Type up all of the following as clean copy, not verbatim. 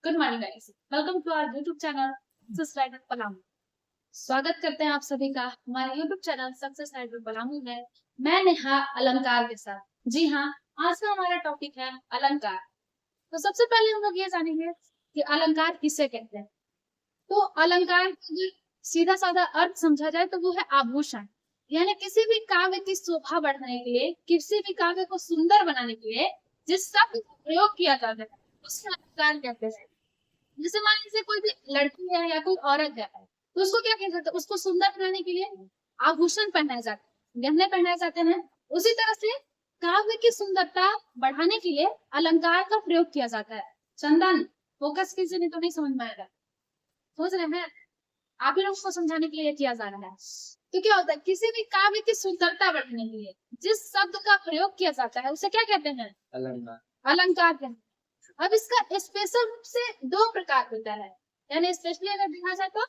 Good morning guys, welcome to our YouTube channel success rider Palamu. स्वागत करते हैं आप सभी का हमारे YouTube channel success rider Palamu में। मैं नेहा अलंकार के साथ। जी हाँ, आज का हमारा टॉपिक है अलंकार। तो सबसे पहले हम लोग ये जानेंगे कि अलंकार किसे कहते हैं। तो अलंकार का सीधा साधा अर्थ समझा जाए तो वो है आभूषण, यानी किसी भी काव्य की शोभा बढ़ाने के लिए, किसी भी काव्य को सुंदर बनाने के लिए जिस शब्द का प्रयोग किया जाता है उसे अलंकार कहते हैं। जैसे मान लीजिए कोई भी लड़की है या कोई औरत है तो उसको क्या कहा जाता है, उसको सुंदर बनाने के लिए आभूषण पहनाए जाते हैं, गहने पहनाए जाते हैं। उसी तरह से काव्य की सुंदरता बढ़ाने के लिए अलंकार का प्रयोग किया जाता है। चंदन, फोकस कीजिए नहीं तो नहीं समझ में आएगा। सोच रहे हैं आप ही लोग को समझाने के लिए किया जा रहा है। तो क्या होता है, किसी भी काव्य की सुंदरता बढ़ाने के लिए जिस शब्द का प्रयोग किया जाता है उसे क्या कहते हैं? अलंकार। अलंकार कहते हैं। अब इसका स्पेशल रूप से दो प्रकार होता है, यानी स्पेशली अगर देखा जाए तो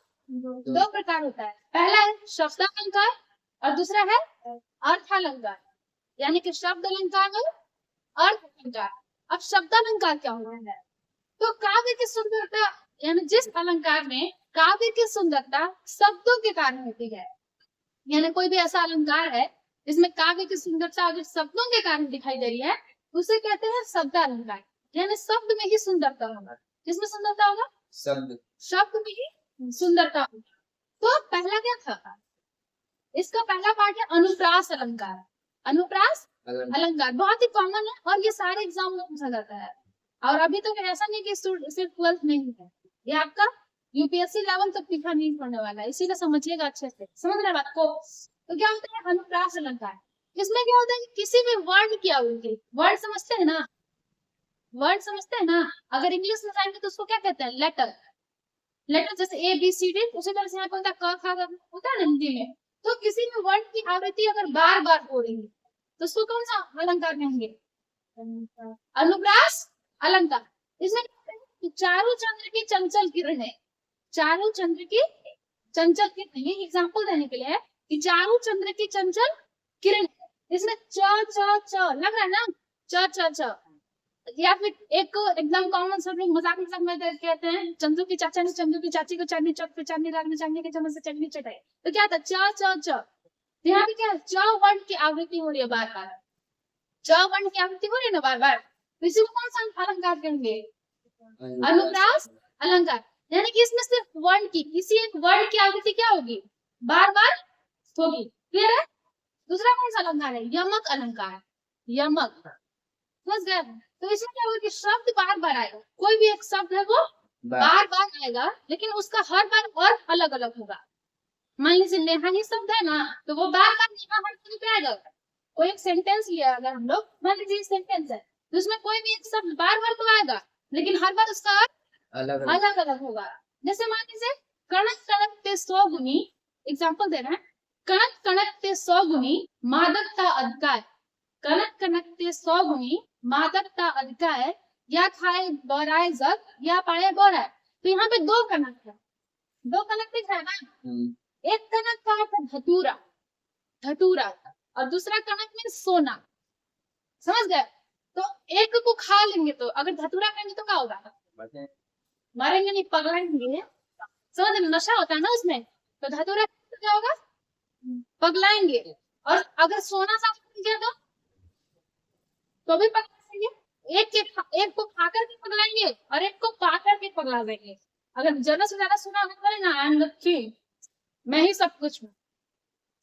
दो प्रकार होता है। पहला है शब्दालंकार और दूसरा है अर्थालंकार, यानी कि शब्द अलंकार और अर्थ अलंकार। अब शब्दालंकार क्या होता है? तो काव्य की सुंदरता, यानी जिस अलंकार में काव्य की सुंदरता शब्दों के कारण होती है, यानी कोई भी ऐसा अलंकार है जिसमें काव्य की सुंदरता अगर शब्दों के कारण दिखाई दे रही है उसे कहते हैं शब्दालंकार। यानी शब्द में ही सुंदरता होगा। किसमें सुंदरता होगा? शब्द में ही सुंदरता होगा। तो पहला क्या था, इसका पहला पार्ट है अनुप्रास अलंकार। अनुप्रास अलंकार बहुत ही कॉमन है और ये सारे एग्जाम में पूछा जाता है। और अभी तो ऐसा नहीं कि सिर्फ 12th में ही है, ये आपका यूपीएससी लेवल तक लिखा नहीं पड़ने वाला है, इसीलिए समझिएगा अच्छे से। समझ रहे बात को? तो क्या होता है अनुप्रास अलंकार? इसमें क्या होता है कि किसी भी वर्ड की आवृत्ति, वर्ड समझते हैं ना, वर्ड समझते हैं ना, अगर इंग्लिश में जाएंगे तो उसको क्या कहते हैं? लेटर। लेटर जैसे ए बी सी डी, उसी तरह से यहाँ पे होता है क ख ग होता है ना हिंदी में। तो किसी भी वर्ड की आवृत्ति अगर बार बार हो रही है तो उसको कौन सा अलंकार कहेंगे? अनुप्रास अलंकार। इसमें चारों चंद्र की चंचल किरणें, चारों चंद्र की चंचल किरणें, ये एग्जांपल देने के लिए है कि चारों चंद्र की चंचल किरण, इसमें च च च लग रहा है ना, च च च। या फिर एक एकदम कॉमन सा लोग मजाक मजाक में कहते हैं चंदू की चाचा ने चंदू की चाची को चांदनी चौक पे चांदनी रात में चांदनी के चम्मच से चटनी चटाई। तो क्या था? च च च। यहाँ पे क्या है, च वर्ड की आवृत्ति हो रही है बार बार, च वर्ड की आवृत्ति हो रही है ना बार बार, तो इसी को कौन सा अलंकार कहेंगे? अनुप्रास अलंकार। यानी कि इसमें सिर्फ वर्ड की, किसी एक वर्ड की आवृत्ति क्या होगी? बार बार होगी। क्लियर है? दूसरा कौन सा अलंकार है? यमक अलंकार। यमक, समझ गए? तो इसमें क्या होगा कि शब्द बार बार आएगा, कोई भी एक शब्द है वो बार बार आएगा, लेकिन उसका हर बार अर्थ अलग अलग होगा। मान लीजिए नेहा ही शब्द है ना, तो वो बार बार नेहा हर जगह पे आएगा। कोई एक सेंटेंस लिया अगर हम लोग, मान लीजिए सेंटेंस है तो उसमें कोई भी एक शब्द बार बार तो आएगा, लेकिन हर बार उसका अर्थ अलग अलग होगा। जैसे मान लीजिए कणक कणक ते 100 गुनी, एग्जाम्पल दे रहे हैं, कणक कणक ते 100 गुनी मादकता अधिकार। कनक कनकते 100 गुनी मादकता अधिकार, या खाए बोराए जग या पाए बोराए। तो यहाँ पे दो कनक है, दो कनक दिख रहा है ना। एक कनक का अर्थ धतूरा, धतूरा, और दूसरा कनक में सोना। समझ गए? तो एक को खा लेंगे तो अगर धतूरा खाएंगे तो क्या होगा? मरेंगे नहीं, पगलाएंगे। समझ, नशा होता है ना उसमें, तो धतूरा तो क्या होगा? पगलाएंगे। और अगर सोना साथ लीजिए तो भी पगलाएंगे। एक को खाकर के पगलाएंगे और एक को पाकर के पगला देंगे। अगर ज्यादा से ज्यादा सुना ना, आई एम द किंग, मैं ही सब कुछ हूँ।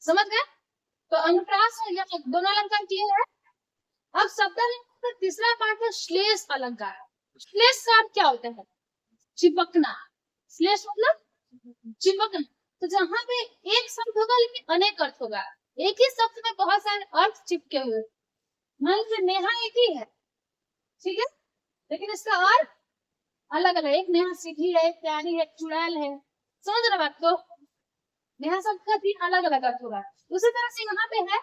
समझ गए? तो अनुप्रास और यमक दोनों अलंकार किए हैं। अब शब्दालंकार का तीसरा पार्ट है श्लेष अलंकार। श्लेष का अर्थ क्या होता है? चिपकना। श्लेष मतलब चिपकना। तो जहां पे एक शब्द होगा लेकिन अनेक अर्थ होगा, एक ही शब्द में बहुत सारे अर्थ चिपके हुए। मान लीजिए नेहा एक ही है, ठीक है, लेकिन इसका अर्थ अलग अलग। एक नेहा सीधी है, एक प्यारी है, चुड़ैल है। समझ रहे बात को? नेहा शब्द का भी अलग अलग अर्थ होगा। उसी तरह से यहाँ पे है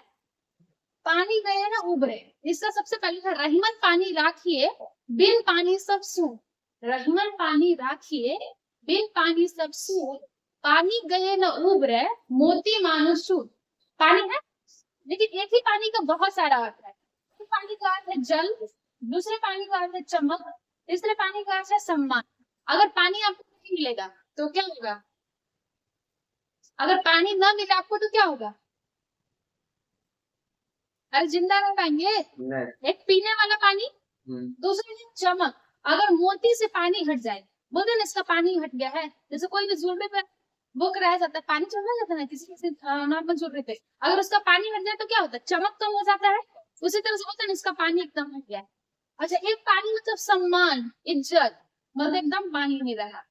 पानी गए ना उबरे, इसका सबसे पहले है रहीमन पानी राखिए बिन पानी सब सून। रहीमन पानी राखिए बिन पानी सब सून, पानी गए न उबरे मोती मानो सून। पानी है लेकिन एक ही पानी का बहुत सारा अर्थ है। पानी का अर्थ है जल, दूसरे पानी का अर्थ है चमक, तीसरे पानी का अर्थ है सम्मान। अगर पानी आपको नहीं मिलेगा तो क्या होगा? अगर पानी न मिले आपको तो क्या होगा? अरे जिंदा रह पाएंगे? एक पीने वाला पानी, दूसरी चीज चमक। अगर मोती से पानी हट जाए, बोलते ना इसका पानी हट गया है, जैसे कोई भी ज्वेलरी पे बुक रह जाता है, पानी चढ़ जाता है ना किसी किसी नॉर्मल ज्वेलरी पे, अगर उसका पानी हट जाए तो क्या होता है? चमक कम हो जाता है। उसी तरह से बोलते हैं इसका पानी एकदम हट गया है। अच्छा, एक पानी मतलब सम्मान, इज्जत, मतलब एकदम पानी नहीं रहा,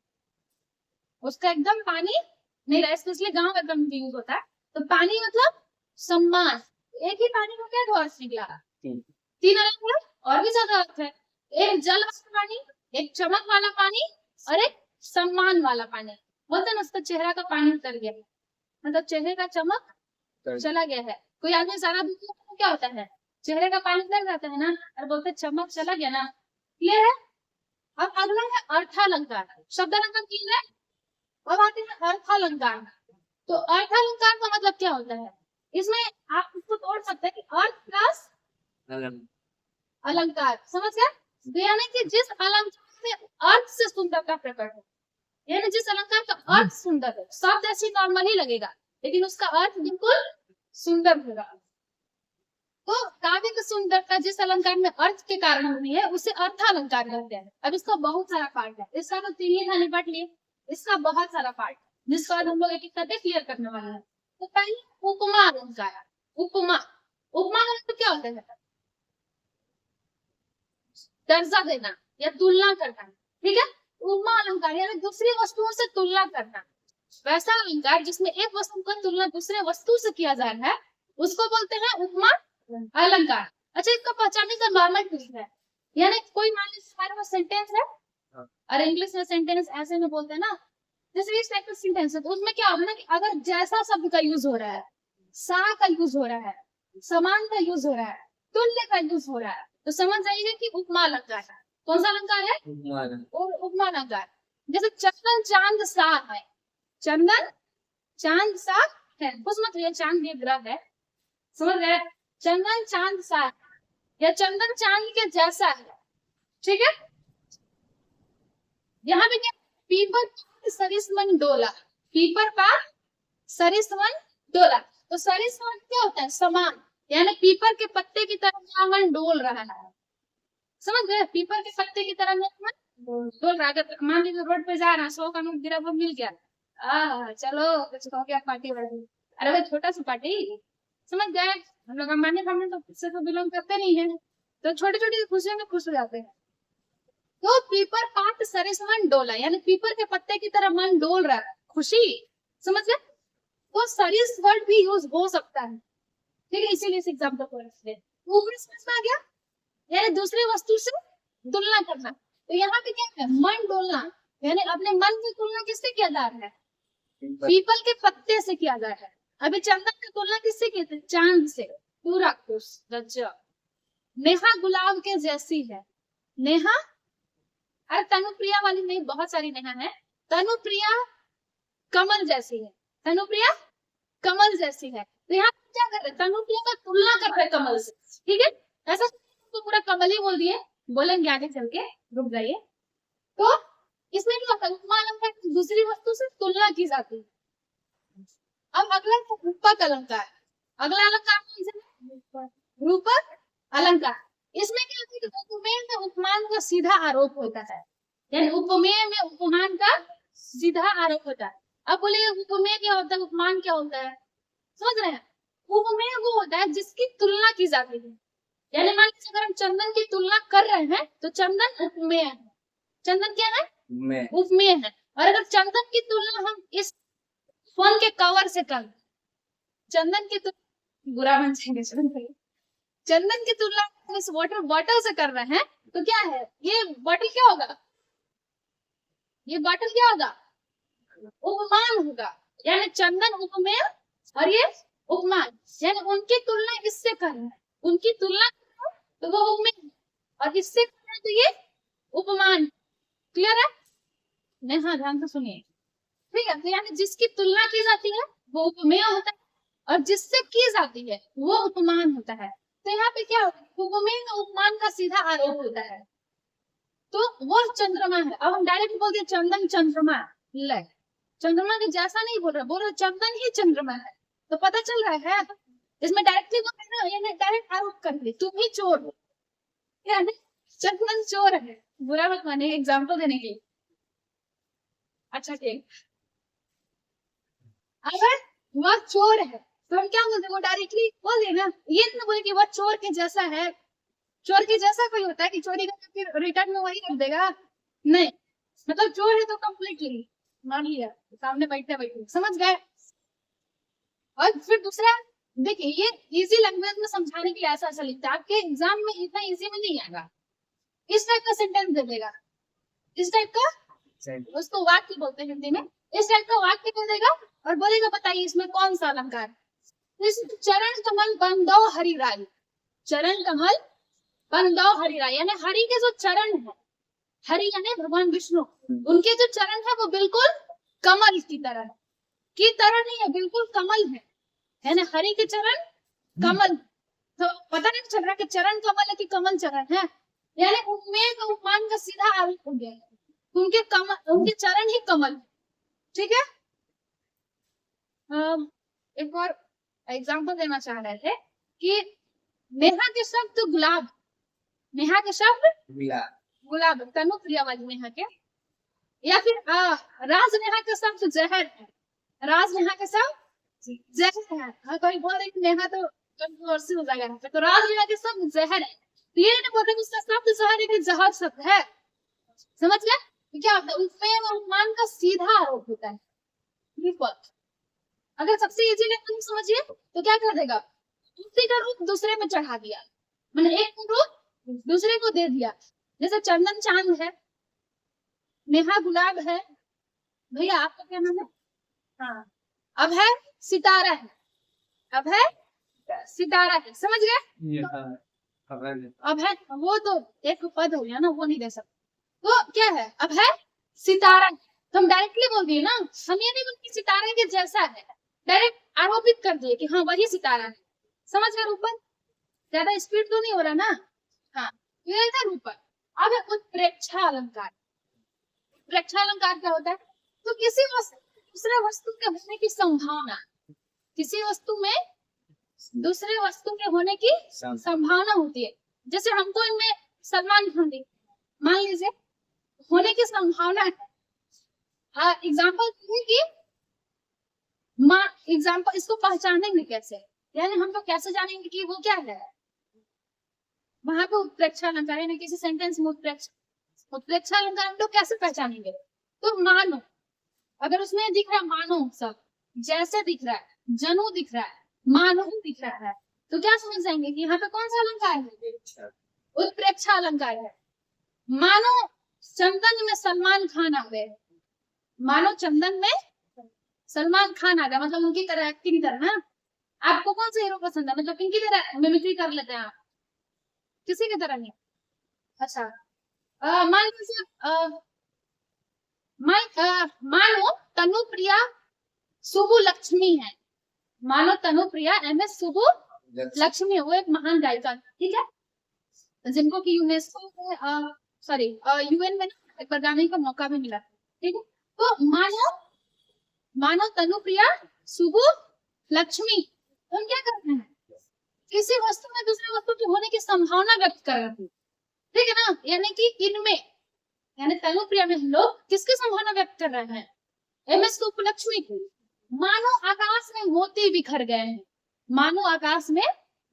उसका एकदम पानी नहीं रहा, स्पेशली गाँव में कम यूज होता है। तो पानी मतलब सम्मान। एक ही पानी को क्या दो अर्थ निकला? तीन अलग अलग और भी ज्यादा अर्थ है। एक जल वाला पानी, एक चमक वाला पानी, और एक सम्मान वाला पानी। बोलते ना उसका चेहरा का पानी उतर गया, मतलब चेहरे का चमक चला गया है। कोई आदमी सारा दुनिया तो क्या होता है, चेहरे का पानी उतर जाता है ना, और बोलते चमक चला गया ना। क्लियर है? अब अगला है अर्थालंकार। शब्द अलंकार क्लियर है? अब आते हैं अर्थालंकार। तो अर्थालंकार का मतलब क्या होता है? इसमें आप इसको तोड़ सकते हैं कि अर्थ प्लस अलंकार, समझ गए? तो यानी कि जिस अलंकार में अर्थ से सुंदरता प्रकट हो, यानी जिस अलंकार का अर्थ सुंदर है, शब्द ऐसे नॉर्मल ही लगेगा लेकिन उसका अर्थ बिल्कुल सुंदर होगा। तो काव्य की सुंदरता जिस अलंकार में अर्थ के कारण हुई है उसे अर्थालंकार कहते हैं। अब इसका बहुत सारा पार्ट है, इसका तो 3 ही था निपट लिए, इसका बहुत सारा पार्ट जिसको आज हम लोग एक एक करके क्लियर करने वाले हैं। तो पहले उपमा अलंकार। उपमा, उपमा का मतलब क्या होता है? दर्जा देना या तुलना करना, ठीक है? उपमा अलंकार यानी दूसरी वस्तुओं से तुलना करना। वैसा अलंकार जिसमें एक वस्तु का तुलना दूसरे वस्तु से किया जा रहा है उसको बोलते हैं उपमा अलंकार। अच्छा, इसका पहचानने का नॉर्मल ट्रिक है, यानी कोई मान लीजिए हमारे पास सेंटेंस है, और इंग्लिश में सेंटेंस ऐसे में बोलते हैं ना, जैसे इस टाइप का सेंटेंस है, तो उसमें क्या होगा ना कि अगर जैसा शब्द का यूज हो रहा है, सा का यूज हो रहा है, समान का यूज हो रहा है, तुल्य का यूज हो रहा है, तो समझ जाइए कि उपमा अलंकार है। कौन सा अलंकार है? उपमा अलंकार। जैसे चंदन चांद सा है, चंदन चांद सा है, कुछ मत ये चांद ये ग्रह है, समझ गए? चंदन चांद सा या चंदन चांद के जैसा है, ठीक है? यहाँ पे क्या, पीपर सरिसमन डोला, पीपर का सरिसमन डोला। तो सरिसमन क्या होता है? समान, यानी पीपर के पत्ते की तरह मन डोल रहा है, समझ गए? पीपर के पत्ते की तरह मन डोल रहा है। अगर मान लीजिए रोड पे जा रहा है, 100 का नोट गिरा हुआ मिल गया, चलो कुछ हो गया, पार्टी वार्टी। अरे भाई छोटा सा पार्टी, समझ गए? हम लोग अंबानी फैमिली तो इससे तो बिलोंग करते नहीं है, तो छोटी छोटी खुशियों में खुश हो जाते हैं। तो पीपर पात सरिसमन डोला, यानी पीपर के पत्ते की तरह मन डोल रहा है, खुशी, समझ गए? तो सरिस वर्ड भी यूज हो सकता है, ठीक है? इसीलिए इस एग्जाम्पल को रखते हैं। ऊपर समझ में आ गया? यानी दूसरी वस्तु से तुलना करना। तो यहाँ पे क्या है? मन डोलना, यानी अपने मन की तुलना किससे किया जा रहा है? पीपल के पत्ते से किया जा रहा है। अभी चंदन की तुलना किससे की थी? चांद से। पूरा खुश गजब। नेहा गुलाब के जैसी है, नेहा, अरे तनुप्रिया वाली नहीं, बहुत सारी नेहा है। तनुप्रिया कमल जैसी है, तनुप्रिया कमल जैसी है। तो यहाँ क्या कर रहे हैं? तनुप्रिया का तुलना कर रहे हैं कमल से, ठीक है? ऐसा तो पूरा कमल ही बोल दिए, बोलेंगे आगे चल के, रुक जाइए। तो इसमें क्या होता है? उपमा अलंकार दूसरी वस्तु से तुलना की जाती है। अब अगला है रूपक अलंकार। अगला अलंकार रूपक अलंकार। इसमें क्या होता है कि उपमेय में उपमान का सीधा आरोप होता है, यानी उपमेय में उपमान का सीधा आरोप होता है। अब बोले उपमेय क्या होता है, उपमान क्या होता है? समझ रहे हैं? उपमेय वो होता है जिसकी तुलना की जाती है, यानी मान लीजिए अगर हम चंदन की तुलना कर रहे हैं तो चंदन उपमेय है। चंदन क्या है? उपमेय है। और अगर चंदन की तुलना हम इस फोन के कवर से कर, चंदन की तुलना, बुरा मान जाएंगे, चंदन की तुलना इस वाटर बॉटल से कर रहे हैं तो क्या है? ये बॉटल क्या होगा? ये बॉटल क्या होगा? उपमान होगा। यानी चंदन उपमेय और ये उपमान, यानी उनकी तुलना इससे कर रहे हैं, उनकी तुलना तो वो उपमेय, और इससे कर रहे हैं तो ये उपमान। क्लियर है? नहीं, हाँ ध्यान से सुनिए, ठीक है? तो यानी जिसकी तुलना की जाती है वो उपमेय होता है, और जिससे की जाती है वो उपमान होता है। तो यहाँ पे क्या होता है? उपमेय में उपमान का सीधा आरोप होता है। तो वह चंद्रमा है। अब हम डायरेक्ट बोल दिए चंदन चंद्रमा, ले चंद्रमा के जैसा नहीं बोल रहा चंदन ही चंद्रमा है, तो पता चल रहा है इसमें डायरेक्टली बोल रहे ना, यानी डायरेक्ट आरोप कर दी तुम ही चोर हो, यानी चंदन चोर है। बुरा मत मानिए, एग्जाम्पल देने के लिए। अच्छा ठीक, अगर वह चोर है तो हम क्या बोलते हैं, वो डायरेक्टली बोल देना, ये नहीं बोले कि वह चोर के जैसा है। चोर के जैसा कोई होता है कि चोरी करके फिर रिटर्न में वही रख देगा, नहीं, मतलब चोर है तो कंप्लीटली मान लिया, सामने बैठे बैठे, समझ गए। और फिर दूसरा, देखिए ये इजी लैंग्वेज में समझाने के लिए ऐसा ऐसा लिखता है, आपके एग्जाम में इतना इजी में नहीं आएगा। इस टाइप का सेंटेंस दे देगा, इस टाइप का, उसको वाक्य बोलते हैं हिंदी में, इस टाइप का वाक्य दे देगा और बोलेगा बताइए इसमें कौन सा अलंकार। चरण कमल बंदो हरि राय, चरण कमल बंदो हरि राय, यानी हरि के जो चरण है, हरि यानी भगवान विष्णु, उनके जो चरण है वो बिल्कुल कमल की तरह है, की तरह नहीं है, बिल्कुल कमल है ना, हरि के चरण कमल। तो पता नहीं चल रहा कि चरण कमल है कि कमल चरण है, यानी उनमें का उपमान का सीधा आरोप हो गया, उनके कमल, उनके चरण ही कमल, ठीक है। एक और एग्जांपल देना चाह रहे थे कि नेहा के शब्द गुलाब, नेहा के शब्द गुलाब, तनु प्रियावाज नेहा के, या फिर राज नेहा के शब्द जहर है, राज नेहा के शब्द जहर है। कोई बोल रहे कि नेहा तो कंट्रोवर्सी हो जाएगा, तो राज नेहा के शब्द जहर है, तो ये नहीं बोल रहे उसका शब्द जहर है कि जहर शब्द है, समझ गए। तो क्या होता है, उसमें अनुमान का सीधा आरोप होता है, विपक्ष। अगर सबसे इजी लैंग्वेज समझिए तो क्या कर देगा, उसी का रूप दूसरे में चढ़ा दिया, मैंने एक का रूप दूसरे को दे दिया। जैसे चंदन चांद है, नेहा गुलाब है, भैया आपका क्या नाम है, हाँ, अब है सितारा है, अब है सितारा है, समझ गए। अब है वो तो एक पद हो गया ना, वो नहीं दे सकते, तो क्या है, अब है सितारा, तो हम डायरेक्टली बोल दिए ना, हम ये नहीं बोल सितारे के जैसा है, डायरेक्ट आरोपित कर दिए कि हाँ वही सितारा है, समझ गए। ऊपर ज्यादा स्पीड तो नहीं हो रहा ना, हाँ ये इधर ऊपर। अब है उत्प्रेक्षा अलंकार, उत्प्रेक्षा अलंकार क्या होता है, तो किसी दूसरे वस्तु के होने की संभावना, किसी वस्तु में दूसरे वस्तु के होने की संभावना होती है। जैसे हमको इनमें सलमान खान मान लीजिए होने की संभावना है, हाँ एग्जाम्पल कि एग्जाम्पल इसको पहचानेंगे कैसे, यानी हम लोग कैसे जानेंगे कि वो क्या है, वहां पे उत्प्रेक्षा अलंकार यानी किसी सेंटेंस में उत्प्रेक्षा अलंकार हम लोग कैसे पहचानेंगे। तो मानो अगर उसमें दिख रहा है मानो सब जैसे दिख रहा है, जनु दिख रहा है, मानो दिख रहा है, तो क्या समझ जाएंगे कि यहाँ पे कौन सा अलंकार है, उत्प्रेक्षा अलंकार है। मानो चंदन में सलमान खान आ गए, मानो चंदन में सलमान खान आ गया, मतलब उनकी तरह एक्टिंग करना। आपको कौन सा हीरो पसंद है, मतलब किनकी तरह मिमिक्री कर लेते हैं आप, किसी की तरह नहीं। अच्छा मान लीजिए मानो तनुप्रिया सुबु लक्ष्मी है, मानो तनुप्रिया MS सुबु लक्ष्मी है, वो एक महान गायिका, ठीक है, जिनको की यूनेस्को में सॉरी UN में एक बार गाने का मौका भी मिला, ठीक है। तो मानो तनुप्रिया सुबु लक्ष्मी, हम क्या करते हैं, किसी वस्तु में दूसरे वस्तु के होने की संभावना व्यक्त कर रहे हैं, ठीक है ना, यानी कि इनमें यानी तनुप्रिया में हम लोग किसकी संभावना व्यक्त कर रहे हैं, MS सुब्बलक्ष्मी की। मानो आकाश में मोती बिखर गए हैं, मानो आकाश में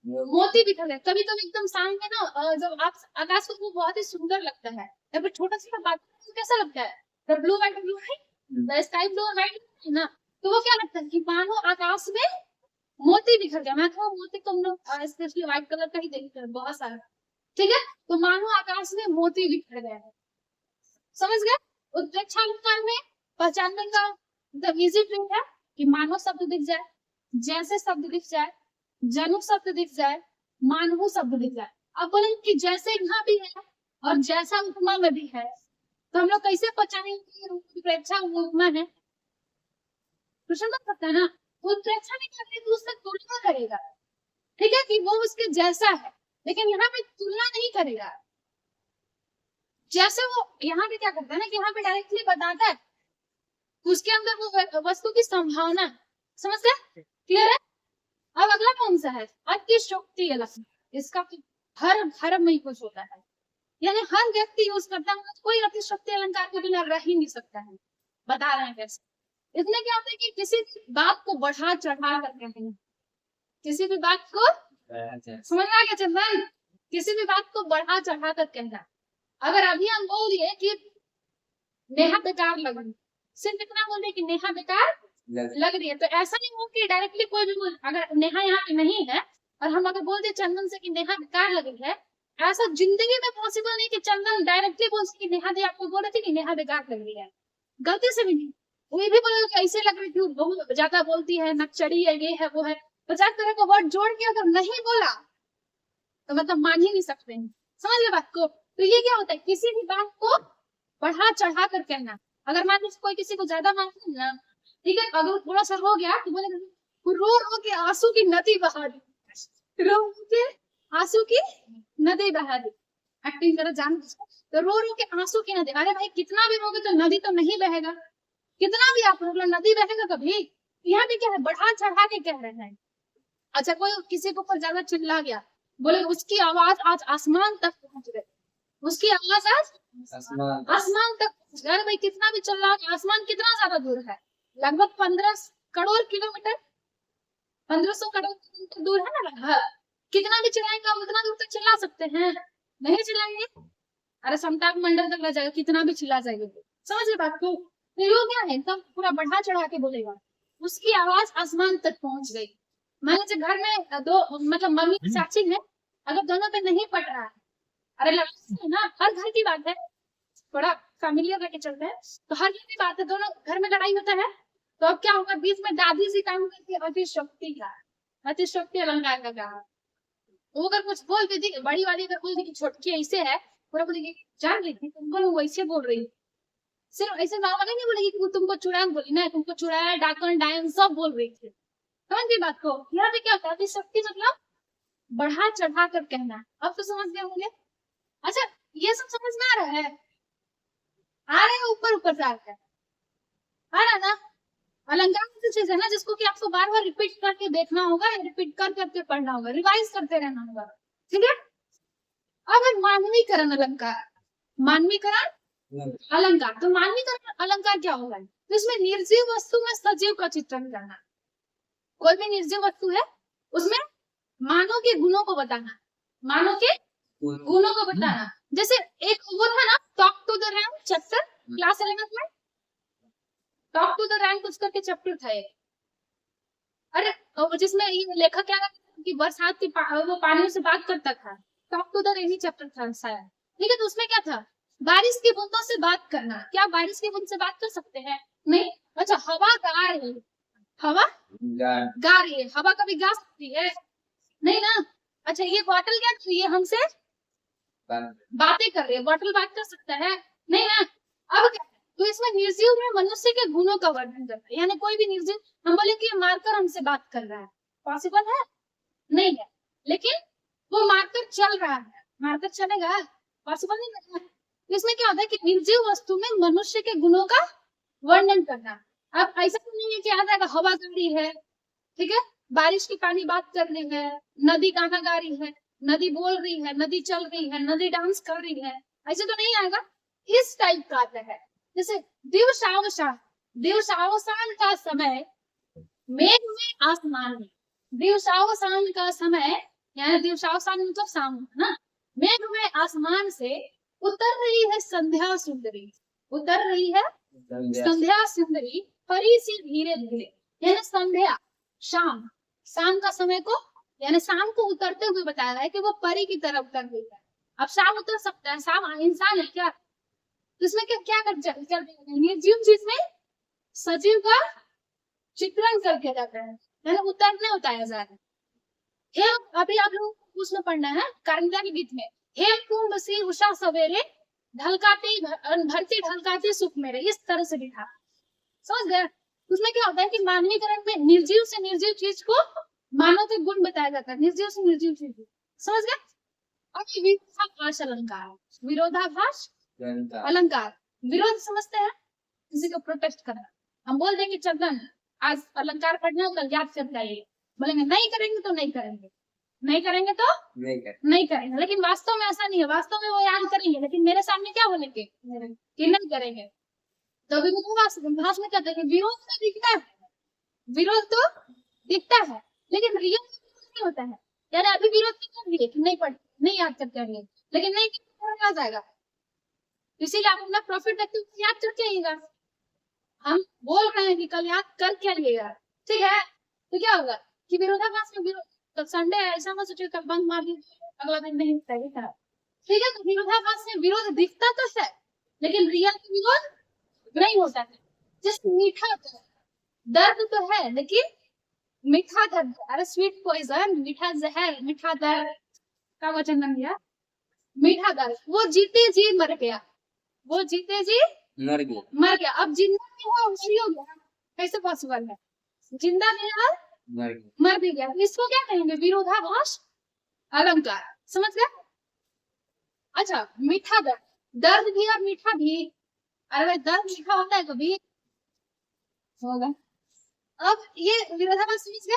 मोती बिखर गए, कभी कभी एकदम सामने ना जब आप आकाश को बहुत ही सुंदर लगता है, या फिर छोटा सा बात कैसा लगता है, द ब्लू एंड ब्लू है, the sky blue and white ना, तो वो क्या लगता है कि मानो आकाश में मोती बिखर गया। मैं तो मोती तुम लोग स्पेशली व्हाइट कलर का ही देखते हैं बहुत सारा, ठीक है, तो मानो आकाश में मोती बिखर गए हैं, समझ गए। उत्प्रेक्षा अलंकार में पहचानने का मतलब इजी ट्रिक है कि मानो शब्द दिख जाए, जैसे शब्द दिख जाए, जनु शब्द दिख जाए, मानव शब्द दिख जाए। अब बोले कि जैसे यहाँ भी है और जैसा उपमा में भी है, तो हम लोग कैसे पहचानेंगे कि उत्प्रेक्षा उपमा है, प्रश्न कर सकते हैं ना। उत्प्रेक्षा नहीं करते तो उससे तुलना करेगा, ठीक है, कि वो उसके जैसा है, लेकिन यहाँ पे तुलना नहीं करेगा, जैसे वो यहाँ पे क्या करता है ना कि यहाँ पे डायरेक्टली बताता है, उसके अंदर वो वस्तु की संभावना, समझ गए, क्लियर है। अब अगला कौन सा है, अतिशयोक्ति अलंकार। इसका हर धर्म में कुछ होता है, यानी हर व्यक्ति यूज करता है, कोई अतिशयोक्ति अलंकार के बिना रह ही नहीं सकता है। बता रहे हैं कैसे। इसमें क्या होता है कि किसी बात को बढ़ा चढ़ा कर कहते हैं, किसी भी बात को, समझ में आ गया चंदन, किसी भी बात को बढ़ा चढ़ा कर कहना। अगर अभी हम बोल दिए कि नेहा बेकार लग रही, सिर्फ इतना बोल दिए कि नेहा बेकार लग रही है, तो ऐसा नहीं हो कि डायरेक्टली कोई भी बोल, अगर नेहा यहाँ पे नहीं है और हम अगर बोल दिए चंदन से कि नेहा बेकार लग रही है, ऐसा जिंदगी में पॉसिबल नहीं कि चंदन डायरेक्टली बोल कि नेहा दी आपको बोल रही थी कि नेहा बेकार लग रही है, गलती से भी नहीं। कोई भी बोलेगा कि ऐसे लग रही थी, बहुत ज्यादा बोलती है, नक्चड़ी है, ये है वो है, 50 तरह का वर्ड जोड़ के अगर नहीं बोला तो मतलब मान ही नहीं सकते हैं, समझ गए बात को। तो ये क्या होता है, किसी भी बात को बढ़ा चढ़ा कर कहना। अगर मान लीजिए कोई किसी को ज्यादा मानते हैं ना, ठीक है, अगर थोड़ा सा हो गया तो बोले रो रो के आंसू की नदी बहा दी, रो रो के आंसू की नदी बहा दी, एक्टिंग करो जान, तो रो रो के आंसू की नदी। अरे भाई कितना भी रोगे तो नदी तो नहीं बहेगा, कितना भी आप रो लो नदी बहेगा कभी। यहाँ पे क्या है, बढ़ा चढ़ा के कह रहे हैं। अच्छा कोई किसी के ऊपर ज्यादा चिल्ला गया, बोले उसकी आवाज आज आसमान तक पहुंच गई, उसकी आवाज आज आसमान तक पहुंच गई। अरे भाई कितना भी चिल्ला, आसमान कितना ज्यादा दूर है, लगभग 15 करोड़ किलोमीटर, 1500 करोड़ किलोमीटर दूर है ना लगभग। कितना भी चिल्लाएंगे आप उतना दूर तक चिल्ला सकते हैं, नहीं चिल्लाएंगे, अरे समताप मंडल तक लग जाएगा, कितना भी चिल्ला जाएगा। समझ बात को। तो ये क्या है, एकदम पूरा बढ़ा चढ़ा के बोलेगा, उसकी आवाज आसमान तक पहुंच गई। मान लीजिए घर में दो, मतलब मम्मी चाची है, अगर दोनों पे नहीं पट रहा है, अरे लड़ाई ना, हर घर की बात है, थोड़ा फैमिलियर लेके चलते हैं, तो हर घर की बात है, दोनों घर में लड़ाई होता है, तो अब क्या होगा, बीच में दादी जी काम करती है अतिशयोक्ति का, अतिशयोक्ति अलंकार का कहा। वो अगर कुछ बोल देती, बड़ी वाली अगर बोल दी कि छोटकी ऐसे है, पूरा बोलेगी जान रही थी तुमको वो ऐसे बोल रही, सिर्फ ऐसे नॉर्मली नहीं बोलेगी कि वो तुमको चुड़ैल बोली ना, तुमको चुड़ैल डाकन डायन सब बोल रही थी। समझ गई बात को। यहाँ पे क्या होता है, अतिशयोक्ति मतलब बढ़ा चढ़ा कर कहना। अब तो समझ गए होंगे। अच्छा ये सब समझ में आ रहा है, आ रहे हैं, ऊपर ऊपर से आ रहा है ना। अलंकार ऐसी चीज है ना जिसको कि आपको बार बार रिपीट करके देखना होगा, रिपीट कर करके पढ़ना होगा, रिवाइज करते रहना होगा, ठीक है। अब मानवीकरण अलंकार, मानवीकरण अलंकार, तो मानवीकरण अलंकार क्या होगा, तो इसमें निर्जीव वस्तु में सजीव का चित्रण करना। कोई भी निर्जीव वस्तु है उसमें मानव के गुणों को बताना, मानव के गुणों को बताना। जैसे एक वो था ना, talk to the rank chapter class 11 में, टॉक टू द रैंक कुछ करके चैप्टर था एक, अरे जिसमें ये लेखक क्या करता कि बरसात की वो पानियों से बात करता था, टॉक टू द रेन ही चैप्टर था शायद, ठीक है। तो उसमें क्या था, बारिश की बूंदों से बात करना। क्या बारिश की बूंद से बात कर सकते हैं, नहीं। अच्छा हवा गा रही है, हवा गा रही है, हवा कभी गा सकती है, नहीं ना। अच्छा ये बॉटल क्या कर रही है, हमसे बातें कर रही है, बॉटल बात कर सकता है, नहीं ना। अब क्या, तो इसमें निर्जीव में मनुष्य के गुणों का वर्णन करता है, यानी कोई भी निर्जीव, हम बोले कि मारकर हमसे बात कर रहा है, पॉसिबल है, नहीं है, लेकिन वो मारकर चल रहा है, मारकर चलेगा, पॉसिबल नहीं है। इसमें क्या होता है कि निर्जीव वस्तु में मनुष्य के गुणों का वर्णन करना। अब ऐसा तो नहीं है कि आ जाएगा हवा गा रही है, ठीक है, बारिश की पानी बात कर रही है, नदी गाना गा रही है, नदी बोल रही है, नदी चल रही है, नदी डांस कर रही है, ऐसे तो नहीं आएगा। इस टाइप का आता है, जैसे दिवसावसान, दिवसावसान का समय मेघ में आसमान में, दिवसावसान का समय यानी दिवसावसान मतलब शाम ना, मेघ में आसमान से उतर रही है संध्या सुंदरी, उतर रही है संध्या सुंदरी, परी सी धीरे धीरे, यानी संध्या शाम, शाम का समय को यानी शाम को उतरते हुए बताया है कि वो परी की तरफ उतर रही है। अब शाम उतर सकता है, शाम इंसान है क्या, तो इसमें क्या कर निर्जीव चीज में सजीव का चित्रण करके जाता है, यानी उतरने बताया जा रहा है। अभी आप लोग उसमें पढ़ना है कारिंदा के गीत में, हेम कुंभ सी उषा सवेरे ढलकाती भरती ढलकाती सुख मेरे, इस तरह से लिखा, समझ गए। उसमें क्या होता है कि मानवीकरण में निर्जीव से निर्जीव चीज को मानव के गुण बताया जाता है, निर्जीव से निर्जीव चीज, समझ गए। और विरोधाभास अलंकार, विरोधाभास अलंकार। विरोध समझते हैं, किसी को प्रोटेस्ट करना। हम बोल देंगे चंदन आज अलंकार पढ़ना हो, कल याद करके आइए। बोलेंगे नहीं करेंगे तो नहीं करेंगे, नहीं करेंगे तो नहीं करेंगे। लेकिन वास्तव में ऐसा नहीं है, वास्तव में वो याद करेंगे, लेकिन मेरे सामने क्या बोलेंगे कि नहीं करेंगे। तो विरोधाभास में कहते हैं विरोध तो दिखता है, विरोध तो दिखता है, लेकिन रियल नहीं होता है। यानी अभी विरोध कर दिए कि नहीं पढ़, नहीं याद करके आइए, लेकिन नहीं याद आएगा। इसीलिए आप अपना प्रॉफिट देखते हुए याद करके आइएगा। हम बोल रहे हैं कि कल याद करके आइएगा, ठीक है। तो क्या होगा कि विरोधाभास में विरोध, तो संडे है ऐसा मत सोचिए कल बंद मार दीजिए अगला दिन नहीं होता है, ठीक है। तो विरोधाभास में विरोध दिखता तो है, लेकिन रियल विरोध नहीं होता है। जैसे मीठा दर्द तो है, लेकिन मीठा दर्द, अरे स्वीट पॉइजन, मीठा जहर, मीठा दर्द का वचन बन गया मीठा दर्द। वो जीते जी मर गया, वो जीते जी मर गया। अब जिंदा नहीं हुआ मरी हो गया, कैसे पॉसिबल है? जिंदा नहीं है मर भी गया। इसको क्या कहेंगे? विरोधाभास अलंकार। समझ गए? अच्छा, मीठा दर्द, दर्द भी और मीठा भी। अरे भाई दर्द मीठा होता है कभी होगा। अब ये विरोधाभास समझ गए।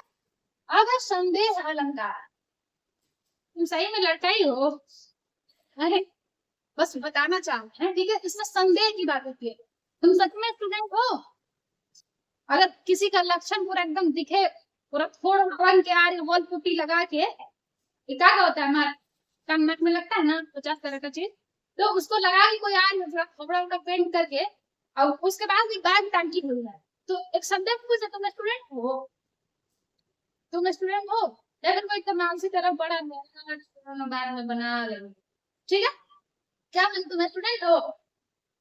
अब है संदेह अलंकार। तुम सही में लड़का ही हो, अरे बस बताना चाहते हैं, ठीक है। इसमें संदेह की बात होती है। तुम सच में स्टूडेंट हो? अगर किसी का लक्षण पूरा एकदम दिखे, पूरा फोड़ बन के आ रही, वॉल पुट्टी लगा के, क्या होता है हमारा कान नाक में लगता है ना 50 तरह का चीज, तो उसको लगा के कोई आ रही है कपड़ा वपड़ा पेंट करके, और उसके बाद भी बैग टांगी हुई है, तो एक संदेह पूछे तुम स्टूडेंट हो? तुम स्टूडेंट हो? या फिर कोई कमाल सी तरह बड़ा बैग में बना ले, ठीक है। क्या तुम स्टूडेंट हो?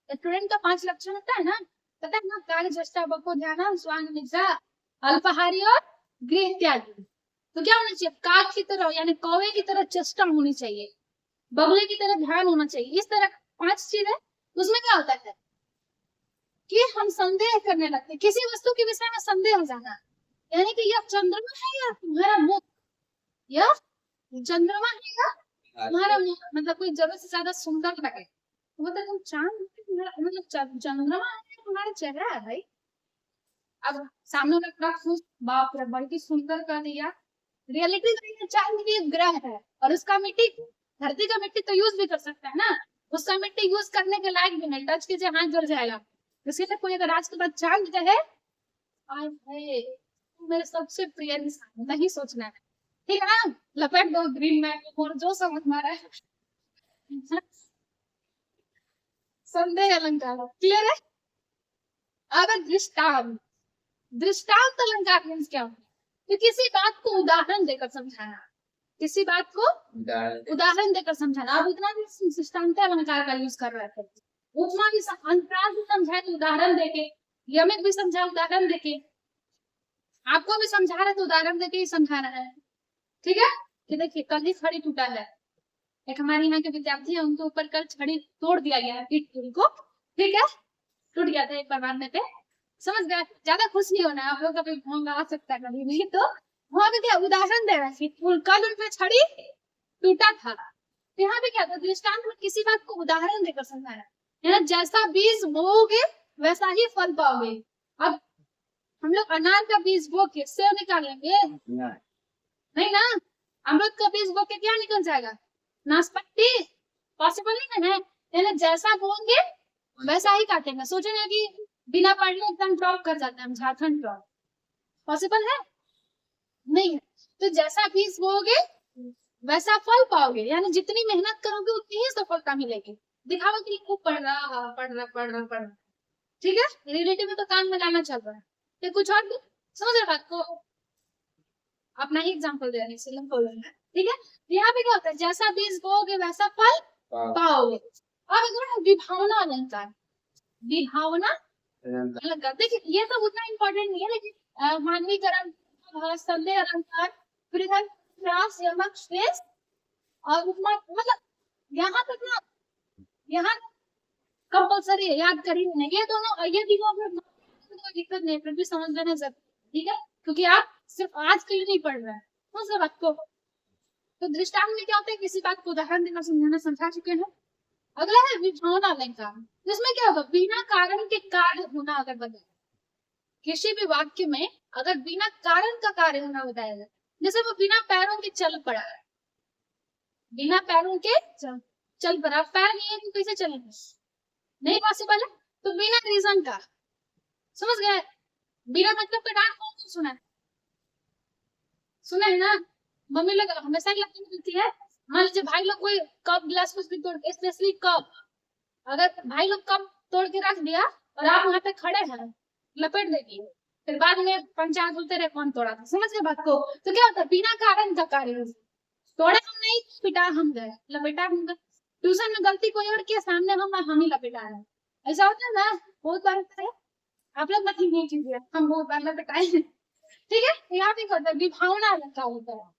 स्टूडेंट का 5 लक्षण होता है ना, पता है ना? कार्य चेष्टा बको ध्यान स्वांग निद्रा अल्पाहारी और गृह त्यागी। तो क्या होना चाहिए? काक की तरह यानी कौवे की तरह चेष्टा होनी चाहिए, बगुले की तरह ध्यान होना चाहिए। इस तरह 5 चीज है। उसमें क्या होता है कि हम संदेह करने लगते हैं, किसी वस्तु के विषय में संदेह हो जाना, यानी कि यह चंद्रमा है या तुम्हारा मुख, यह चंद्रमा है या तुम्हारा मुख, मतलब कोई जरूरत से ज्यादा सुंदर लगे, मतलब तुम चांद, मतलब चंद्रमा है तुम्हारा चेहरा है भाई। अब सामने वाला खुश, बाप रे बड़ी सुंदर कर दिया। रियलिटी तो चांद भी एक ग्रह है, और उसका मिट्टी, धरती का मिट्टी तो यूज भी कर सकता है ना, उसका मिट्टी यूज करने के लायक भी नहीं, टच कीजिए हाथ जल जाएगा। इसलिए कोई अगर आज के बाद चांद कहे मेरे सबसे प्रिय इंसान, नहीं सोचना है, ठीक है ना। लपेट दो ग्रीन में और जो समझ मारा है। संदेह अलंकार क्लियर है। अगर दृष्टांत, दृष्टांत अलंकार मीन्स क्या होता है? तो किसी बात को उदाहरण देकर समझाना, किसी बात को उदाहरण देकर समझाना। आप उतना भी दृष्टांत अलंकार का यूज कर रहे थे, उपमा भी, अंतराल भी समझाए तो उदाहरण देके, यमिक भी समझाए उदाहरण देके, आपको भी समझा रहे तो उदाहरण देके ही समझा रहा है, ठीक है। कि देखिए कल ही छड़ी टूटा है, एक हमारे यहाँ के विद्यार्थी है, उनके ऊपर कल छड़ी तोड़ दिया गया है, पीठ को, ठीक है, टूट गया था एक बार मारने पे, समझ गए। ज्यादा खुश नहीं होना, आप लोग का भी होंगे आ सकता है कभी भी। तो वहां पे क्या उदाहरण दे रहा है, कल उन पे छड़ी टूटा था। यहाँ पे क्या था? दृष्टांत में किसी बात को उदाहरण देकर समझाना, यानी जैसा बीज बोओगे वैसा ही फल पाओगे। अब हम लोग अनार का बीज बो के सेब निकालेंगे नहीं ना, अमरूद का बीज बो के क्या निकल जाएगा? नाशपाती, पॉसिबल नहीं है। यानी जैसा बोएंगे वैसा ही काटेंगे। सोचे ना कि बिना पढ़ने एकदम ड्रॉप कर जाते हैं झारखंड ड्रॉप, पॉसिबल है? नहीं है। तो जैसा बीज बोओगे वैसा फल पाओगे, यानी जितनी मेहनत करोगे उतनी ही सफलता मिलेगी। दिखावा के लिए खूब पढ़ रहा, ठीक है। रिलेटिव में तो काम में लाना चल रहा है, तो कुछ और समझ रहे बात को, अपना ही एग्जाम्पल दे रहे हैं, ठीक है। यहाँ पे क्या होता है? जैसा बीज बोओगे वैसा फल पाओगे। अब अगर विभावना अलंकार, विभावना अलंकार, देखिए ये सब उतना इम्पोर्टेंट नहीं है, लेकिन मानवीकरण, संदेह अलंकार, यमक, श्रेष्ठ और उपमा, मतलब यहाँ तक ना, यहाँ कंपल्सरी है, याद कर ही नहीं। ये दोनों, ये दिनों में कोई दिक्कत नहीं, फिर भी समझ लेना जरूरी, ठीक है, क्योंकि आप सिर्फ आज के लिए नहीं पढ़ रहे हैं, समझ बात को। तो दृष्टांत में क्या होता है? किसी बात को उदाहरण देकर समझाना, समझा चुके हैं। अगला है विभावना अलंकार। इसमें क्या होगा, बिना कारण के कार्य होना अगर बताए, किसी भी वाक्य में अगर बिना कारण का कार्य होना बताया जाए, जैसे वो बिना पैरों के चल पड़ा है, बिना पैरों के चल पड़ा, पैर नहीं है तो कैसे चलेंगे, नहीं पॉसिबल है। तो बिना रीजन का, समझ गए, बिना मतलब का डांट कौन सुना है, सुना है ना, मम्मी लोग हमेशा लगती है। मान लीजिए भाई लोग कोई कप गिलास कुछ भी तोड़, स्पेशली कप, अगर भाई लोग कप तोड़ के रख दिया और आप वहां पे खड़े हैं, लपेट देगी, फिर बाद में पंचायत बोलते रहे कौन तोड़ा था, समझ गए बात को। तो क्या होता है, बिना कारण का कार्य, तोड़े हम नहीं, पिटा हम गए, लपेटा हम गए। ट्यूशन में गलती कोई और किया, सामने हम ही लपेटा रहे, ऐसा होता है ना, बहुत बार होता है। आप लोग मतलब नहीं कीजिए, हम बहुत बार लपेटाए, ठीक है। यहाँ पे होता है विभावना अलंकार होता है,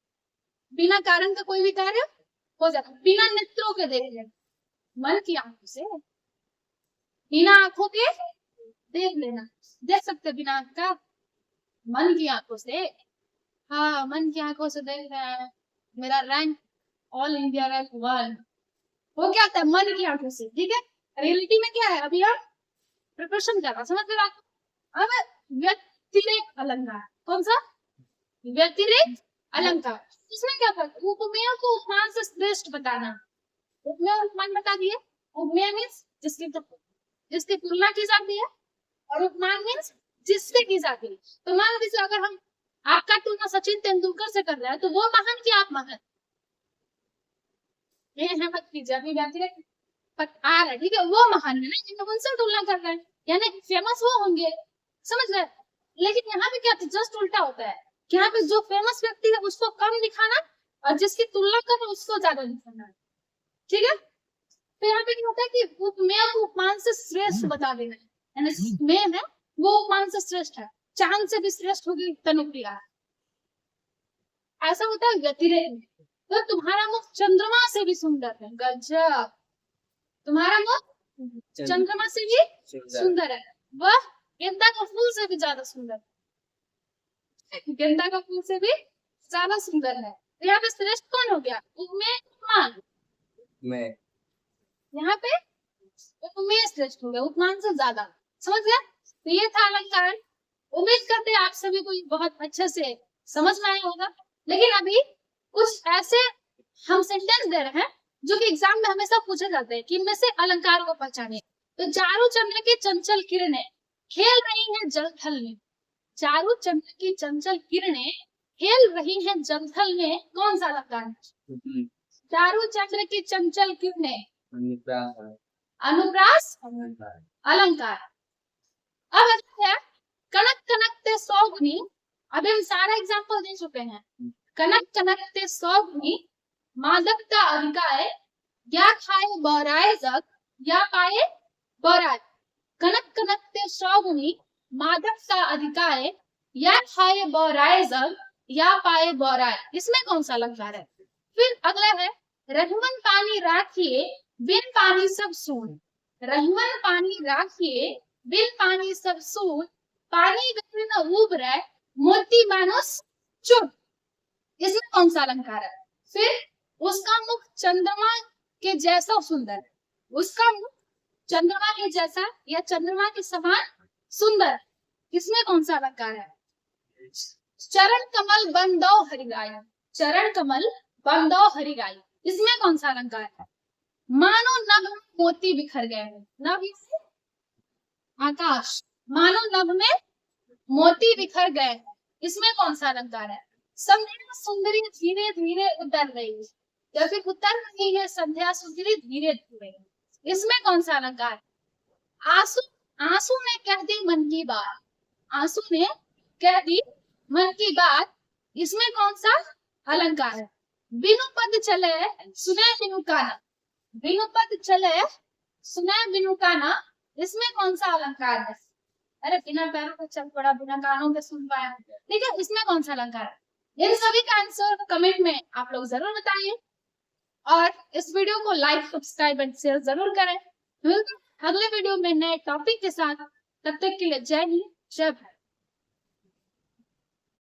बिना कारण का कोई भी कार्य हो जाता है, बिना नेत्रों के देख लेना, मन की आंखों से, बिना आंखों के देख लेना, देख सकते बिना आंख का, मन की आंखों से, हाँ मन की आंखों से देख रहे हैं, मेरा रैंक ऑल इंडिया रैंक 1, वो क्या होता है, मन की आंखों से, ठीक है। रियलिटी में क्या है, अभी हम प्रिपरेशन कर रहा, समझ रहे आप। अब व्यतिरेक अलंकार, कौन सा, व्यतिरेक अलंकार, इसमें क्या था, उपमेय को उपमान से श्रेष्ठ बताना, उपमेय और उपमान बता दिए। उपमेय मीन्स जिसकी तुलना की जाती है, और उपमान मीन्स जिससे की जाती है। तो मान लीजिए अगर हम आपका तुलना सचिन तेंदुलकर से कर रहे हैं, तो वो महान की आप महान, ये है मत कीजिए, अभी व्यतिरेक आ रहा है, ठीक है, वो महान है ना, उनसे तुलना कर रहे हैं, यानी फेमस वो होंगे, समझ रहे। लेकिन यहाँ पे क्या जस्ट उल्टा होता है, कि यहाँ पे जो फेमस व्यक्ति है उसको कम दिखाना, और जिसकी तुलना कर उसको ज्यादा दिखाना, ठीक है। तो यहाँ पे क्या होता है कि उपमेय को उपमान से श्रेष्ठ बता देना, यानी उपमेय है वो उपमान से श्रेष्ठ है, चांद से भी श्रेष्ठ होगी तनुप्रिया, ऐसा होता है व्यतिरेक में। तो तुम्हारा मुख चंद्रमा से भी सुंदर है, गजब, तुम्हारा मुख चंद्रमा से भी सुंदर है, वह गेंदा का फूल से भी ज्यादा सुंदर है, गेंदा का फूल से भी ज्यादा सुंदर है। तो यहाँ पे श्रेष्ठ कौन हो गया, उपमेय उपमान, में यहाँ पे उपमेय श्रेष्ठ हो गया उपमान से ज्यादा, समझ गया। तो ये था अलंकार, उम्मीद करते हैं आप सभी को बहुत अच्छे से समझ में आया होगा। लेकिन अभी कुछ ऐसे हम सेंटेंस दे रहे हैं जो कि एग्जाम में हमेशा पूछे जाते हैं कि इनमें से अलंकार को पहचाने। तो चारू चंद्र की चंचल किरणें खेल रही हैं जलथल में, चारू चंद्र की चंचल किरणें खेल रही हैं जलथल में, कौन सा अलंकार है, चारू चंद्र की चंचल किरणें, अनुप्रास अलंकार। अब है कनक कनकते सौगुनी, अभी हम सारा एग्जांपल दे चुके हैं, कनक कनकते सौगुनी मादकता अधिकाय, या खाए बौराए जग, या पाए बौराए, कनक कनकते सौगुनी मादकता अधिकाय, या खाए बौराए जग, या पाए बौराए, इसमें कौन सा अलंकार है। फिर अगला है रहीमन पानी राखिए बिन पानी सब सून, रहीमन पानी राखिए बिन पानी सब सून, पानी गए न उबरे मोती मानुस चुप, इसमें कौन सा अलंकार है। फिर उसका मुख चंद्रमा के जैसा सुंदर है, उसका मुख चंद्रमा के जैसा या चंद्रमा के समान सुंदर, इसमें कौन सा अलंकार है। चरण कमल बंदो हरिगाय, चरण कमल बंदो हरिगाय, इसमें कौन सा अलंकार है। मानो नभ में मोती बिखर गए हैं, नभ आकाश, मानो नभ में मोती बिखर गए हैं, इसमें कौन सा अलंकार है। संध्या सुंदरी धीरे धीरे उतर रही है, या फिर उतर रही है संध्या सुंदरी धीरे धीरे, इसमें कौन सा अलंकार है। आंसू आंसू ने कह दी मन की बात, आंसू ने कह दी मन की बात, इसमें कौन सा अलंकार है। बिनु पद चले सुने बिनु काना, बिनु पद चले सुने बिनु काना, इसमें कौन सा अलंकार है। अरे बिना पैरों के चल पड़ा, बिना कानों के सुन पाया, ठीक है, इसमें कौन सा अलंकार है। इन सभी का आंसर कमेंट में आप लोग जरूर बताइए, और इस वीडियो को लाइक सब्सक्राइब एंड शेयर जरूर करें। मिलते हैं अगले वीडियो में नए टॉपिक के साथ, तब तक के लिए जय हिंद जय भारत।